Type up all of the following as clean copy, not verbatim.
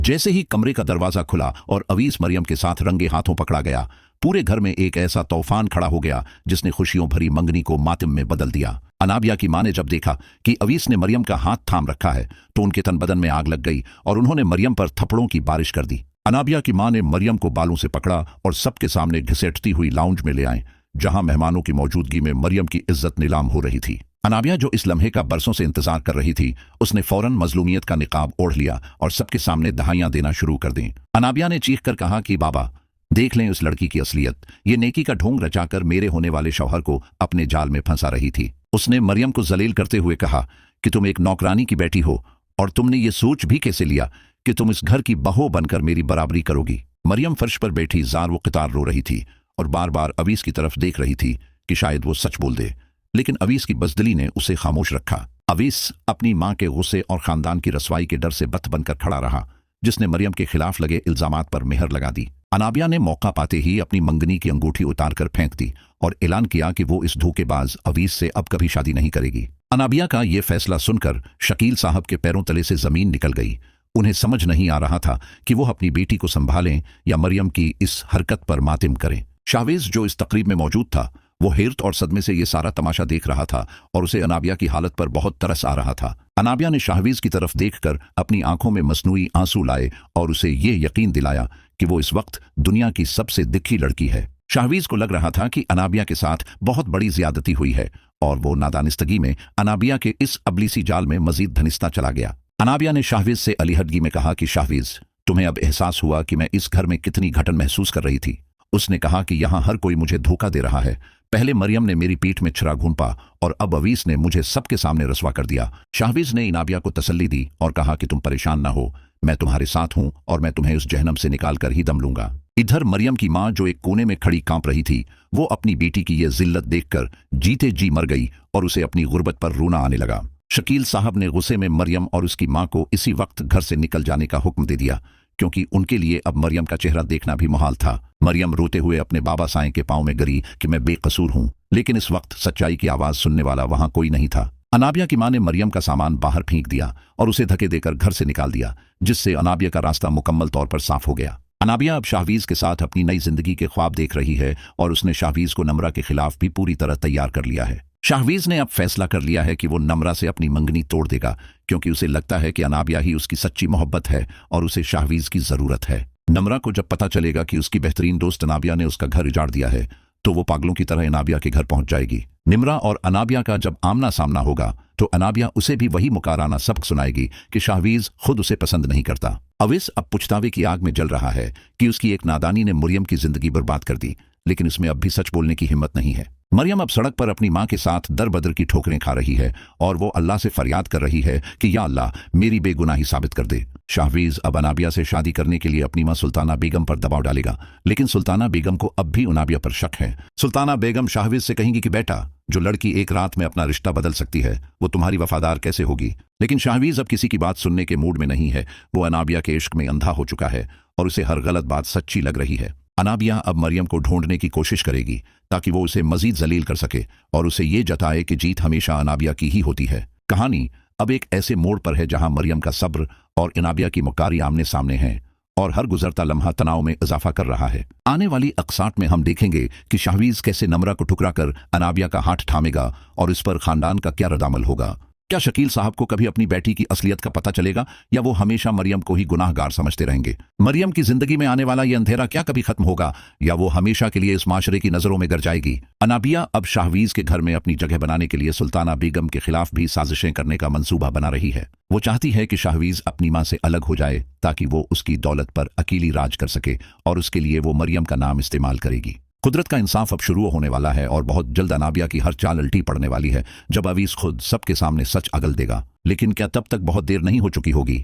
जैसे ही कमरे का दरवाजा खुला और अवीस मरियम के साथ रंगे हाथों पकड़ा गया, पूरे घर में एक ऐसा तूफान खड़ा हो गया जिसने खुशियों भरी मंगनी को मातम में बदल दिया। अनाबिया की मां ने जब देखा कि अवीस ने मरियम का हाथ थाम रखा है तो उनके तन बदन में आग लग गई और उन्होंने मरियम पर थप्पड़ों की बारिश कर दी। अनाबिया की मां ने मरियम को बालों से पकड़ा और सबके सामने घसीटती हुई लाउंज में ले आए, जहां मेहमानों की मौजूदगी में मरियम की इज्जत नीलाम हो रही थी। अनाबिया, जो इस लम्हे का बरसों से इंतजार कर रही थी, उसने फौरन मजलूमियत का निकाब ओढ़ लिया और सबके सामने दहाइयां देना शुरू कर दी। अनाबिया ने चीख कर कहा कि बाबा, देख लें उस लड़की की असलियत। ये नेकी का ढोंग रचाकर मेरे होने वाले शौहर को अपने जाल में फंसा रही थी। उसने मरियम को जलील करते हुए कहा कि तुम एक नौकरानी की बेटी हो और तुमने ये सोच भी कैसे लिया कि तुम इस घर की बहू बनकर मेरी बराबरी करोगी। मरियम फर्श पर बैठी जार व क़ितार रो रही थी और बार बार अवीस की तरफ देख रही थी कि शायद वो सच बोल दे, लेकिन अवीस की बज़दिली ने उसे खामोश रखा। अवीस अपनी मां के गुस्से और खानदान की रसवाई के डर से बत बनकर खड़ा रहा, जिसने मरियम के खिलाफ लगे इल्जामात पर मेहर लगा दी। अनाबिया ने मौका पाते ही अपनी मंगनी की अंगूठी उतारकर फेंक दी और ऐलान किया कि वो इस धोखेबाज अवीस से अब कभी शादी नहीं करेगी। अनाबिया का ये फैसला सुनकर शकील साहब के पैरों तले से जमीन निकल गई। उन्हें समझ नहीं आ रहा था कि वो अपनी बेटी को संभालें या मरियम की इस हरकत पर मातिम करें। शाहवेज, जो इस तकरीब में मौजूद था, वो हैरत और सदमे से ये सारा तमाशा देख रहा था और उसे अनाबिया की हालत पर बहुत तरस आ रहा था। अनाबिया ने शाहवीज की तरफ देखकर अपनी आंखों में मसनूई आंसू लाए और उसे ये यकीन दिलाया कि वो इस वक्त दुनिया की सबसे दिखी लड़की है। शाहवीज को लग रहा था कि अनाबिया के साथ बहुत बड़ी ज्यादती हुई है और वो नादानिस्तगी में अनाबिया के इस अबलीसी जाल में मजीद धनिस्ता चला गया। अनाबिया ने शाहवीज से अलीहदगी में कहा कि शाहवीज, तुम्हें अब एहसास हुआ कि मैं इस घर में कितनी घटन महसूस कर रही थी। उसने कहा कि यहाँ हर कोई मुझे धोखा दे रहा है। पहले मरियम ने मेरी पीठ में छिरा घूंपा और अब अवीस ने मुझे सबके सामने रसवा कर दिया। शाहवीज ने अनाबिया को तसल्ली दी और कहा कि तुम परेशान ना हो, मैं तुम्हारे साथ हूं और मैं तुम्हें उस जहन्नम से निकाल कर ही दम लूंगा। इधर मरियम की मां, जो एक कोने में खड़ी कांप रही थी, वो अपनी बेटी की ये जिल्लत देखकर जीते जी मर गई और उसे अपनी गुर्बत पर रोना आने लगा। शकील साहब ने गुस्से में मरियम और उसकी मां को इसी वक्त घर से निकल जाने का हुक्म दे दिया, क्योंकि उनके लिए अब मरियम का चेहरा देखना भी मुहाल था। मरियम रोते हुए अपने बाबा साईं के पांव में गिरी कि मैं बेकसूर हूं, लेकिन इस वक्त सच्चाई की आवाज सुनने वाला वहां कोई नहीं था। अनाबिया की मां ने मरियम का सामान बाहर फेंक दिया और उसे धक्के देकर घर से निकाल दिया, जिससे अनाबिया का रास्ता मुकम्मल तौर पर साफ हो गया। अनाबिया अब शाहवीज के साथ अपनी नई जिंदगी के ख्वाब देख रही है और उसने शाहवीज को नम्रा के खिलाफ भी पूरी तरह तैयार कर लिया है। शाहवीज ने अब फैसला कर लिया है कि वो नम्रा से अपनी मंगनी तोड़ देगा, क्योंकि उसे लगता है कि अनाबिया ही उसकी सच्ची मोहब्बत है और उसे शाहवीज की जरूरत है। नम्रा को जब पता चलेगा कि उसकी बेहतरीन दोस्त अनाबिया ने उसका घर उजाड़ दिया है, तो वो पागलों की तरह अनाबिया के घर पहुंच जाएगी। निम्रा और अनाबिया का जब आमना सामना होगा तो अनाबिया उसे भी वही मुकाराना सबक सुनाएगी कि शाहवीज खुद उसे पसंद नहीं करता। अवीस अब पुछतावे की आग में जल रहा है कि उसकी एक नादानी ने मरियम की जिंदगी बर्बाद कर दी, लेकिन उसमें अब भी सच बोलने की हिम्मत नहीं है। मरियम अब सड़क पर अपनी मां के साथ दर बदर की ठोकरें खा रही है और वो अल्लाह से फरियाद कर रही है कि या अल्लाह, मेरी बेगुनाही साबित कर दे। शाहवीज अब अनाबिया से शादी करने के लिए अपनी मां सुल्ताना बेगम पर दबाव डालेगा, लेकिन सुल्ताना बेगम को अब भी अनाबिया पर शक है। सुल्ताना बेगम शाहवीज से कहेंगी कि बेटा, जो लड़की एक रात में अपना रिश्ता बदल सकती है, वो तुम्हारी वफादार कैसे होगी। लेकिन शाहवीज अब किसी की बात सुनने के मूड में नहीं है। वो अनाबिया के इश्क में अंधा हो चुका है और उसे हर गलत बात सच्ची लग रही है। अनाबिया अब मरियम को ढूंढने की कोशिश करेगी ताकि वो उसे मजीद जलील कर सके और उसे ये जताए कि जीत हमेशा अनाबिया की ही होती है। कहानी अब एक ऐसे मोड़ पर है जहां मरियम का सब्र और अनाबिया की मुकारी आमने सामने है और हर गुजरता लम्हा तनाव में इजाफा कर रहा है। आने वाली अक़साट में हम देखेंगे कि शाहवीज कैसे नम्रा को ठुकरा कर अनाबिया का हाथ थामेगा और इस पर खानदान का क्या रद्दअमल होगा। क्या शकील साहब को कभी अपनी बेटी की असलियत का पता चलेगा या वो हमेशा मरियम को ही गुनाहगार समझते रहेंगे। मरियम की जिंदगी में आने वाला ये अंधेरा क्या कभी खत्म होगा या वो हमेशा के लिए इस माशरे की नजरों में गर जाएगी। अनाबिया अब शाहवीज के घर में अपनी जगह बनाने के लिए सुल्ताना बेगम के खिलाफ भी साजिशें करने का मंसूबा बना रही है। वो चाहती है कि शाहवीज अपनी मां से अलग हो जाए ताकि वो उसकी दौलत पर अकेली राज कर सके और उसके लिए वो मरियम का नाम इस्तेमाल करेगी। कुदरत का इंसाफ अब शुरू होने वाला है और बहुत जल्द अनाबिया की हर चाल उल्टी पड़ने वाली है जब अवीस खुद सबके सामने सच अगल देगा। लेकिन क्या तब तक बहुत देर नहीं हो चुकी होगी?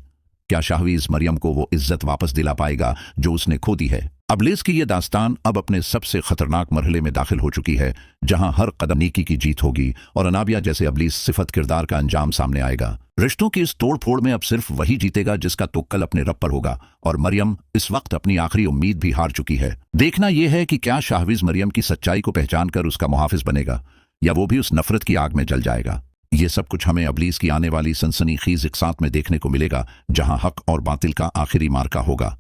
क्या शाहवीज मरियम को वो इज्जत वापस दिला पाएगा जो उसने खो दी है? अबलीस की ये दास्तान अब अपने सबसे खतरनाक मरहले में दाखिल हो चुकी है, जहां हर कदम नेकी की जीत होगी और अनाबिया जैसे अबलीस सिफत किरदार का अंजाम सामने आएगा। रिश्तों की इस तोड़ फोड़ में अब सिर्फ वही जीतेगा जिसका तुक्कल अपने रब पर होगा और मरियम इस वक्त अपनी आखिरी उम्मीद भी हार चुकी है। देखना यह है कि क्या शाहवीज मरियम की सच्चाई को पहचान कर उसका मुहाफिज बनेगा या वो भी उस नफरत की आग में जल जाएगा। ये सब कुछ हमें अबलीस की आने वाली सनसनीखेज इकसात में देखने को मिलेगा, जहां हक और बातिल का आखिरी मार्का होगा।